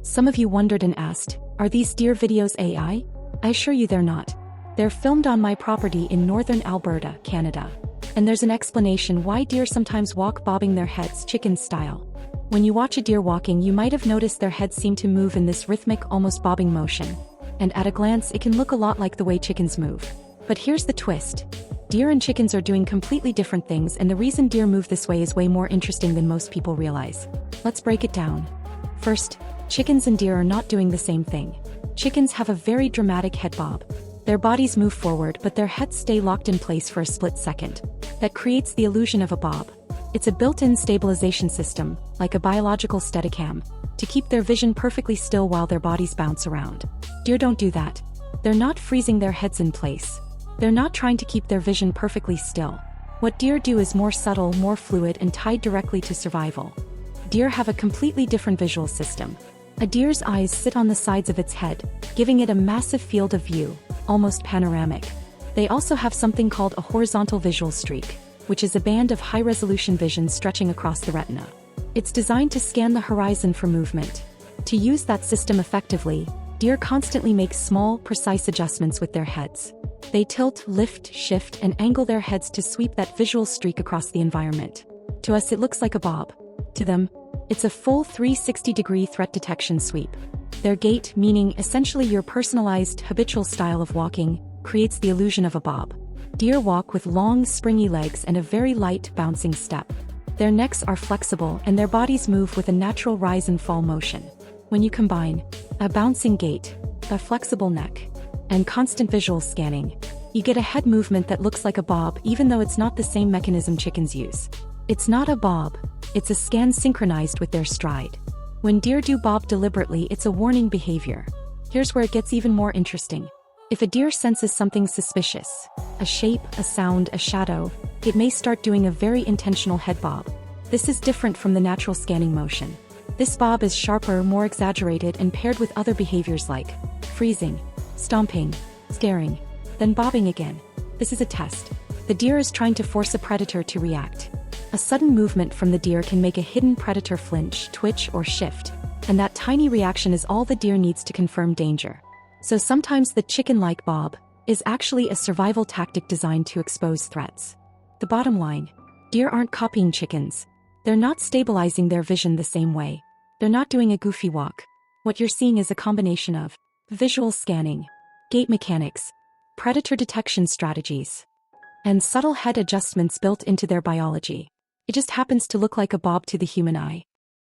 Some of you wondered and asked, are these deer videos AI? I assure you they're not. They're filmed on my property in northern Alberta, Canada. And there's an explanation why deer sometimes walk bobbing their heads chicken style. When you watch a deer walking, you might have noticed their heads seem to move in this rhythmic, almost bobbing motion. And at a glance, it can look a lot like the way chickens move. But here's the twist. Deer and chickens are doing completely different things, and the reason deer move this way is way more interesting than most people realize. Let's break it down. First, chickens and deer are not doing the same thing. Chickens have a very dramatic head bob. Their bodies move forward, but their heads stay locked in place for a split second. That creates the illusion of a bob. It's a built-in stabilization system, like a biological Steadicam, to keep their vision perfectly still while their bodies bounce around. Deer don't do that. They're not freezing their heads in place. They're not trying to keep their vision perfectly still. What deer do is more subtle, more fluid, and tied directly to survival. Deer have a completely different visual system. A deer's eyes sit on the sides of its head, giving it a massive field of view, almost panoramic. They also have something called a horizontal visual streak, which is a band of high-resolution vision stretching across the retina. It's designed to scan the horizon for movement. To use that system effectively, deer constantly make small, precise adjustments with their heads. They tilt, lift, shift, and angle their heads to sweep that visual streak across the environment. To us, it looks like a bob. To them, it's a full 360-degree threat detection sweep. Their gait, meaning essentially your personalized, habitual style of walking, creates the illusion of a bob. Deer walk with long, springy legs and a very light, bouncing step. Their necks are flexible and their bodies move with a natural rise and fall motion. When you combine a bouncing gait, a flexible neck, and constant visual scanning, you get a head movement that looks like a bob, even though it's not the same mechanism chickens use. It's not a bob, it's a scan synchronized with their stride. When deer do bob deliberately, it's a warning behavior. Here's where it gets even more interesting. If a deer senses something suspicious, a shape, a sound, a shadow, it may start doing a very intentional head bob. This is different from the natural scanning motion. This bob is sharper, more exaggerated, and paired with other behaviors like freezing, stomping, staring, then bobbing again. This is a test. The deer is trying to force a predator to react. A sudden movement from the deer can make a hidden predator flinch, twitch, or shift, and that tiny reaction is all the deer needs to confirm danger. So sometimes the chicken-like bob is actually a survival tactic designed to expose threats. The bottom line, deer aren't copying chickens. They're not stabilizing their vision the same way. They're not doing a goofy walk. What you're seeing is a combination of visual scanning, gait mechanics, predator detection strategies, and subtle head adjustments built into their biology. It just happens to look like a bob to the human eye.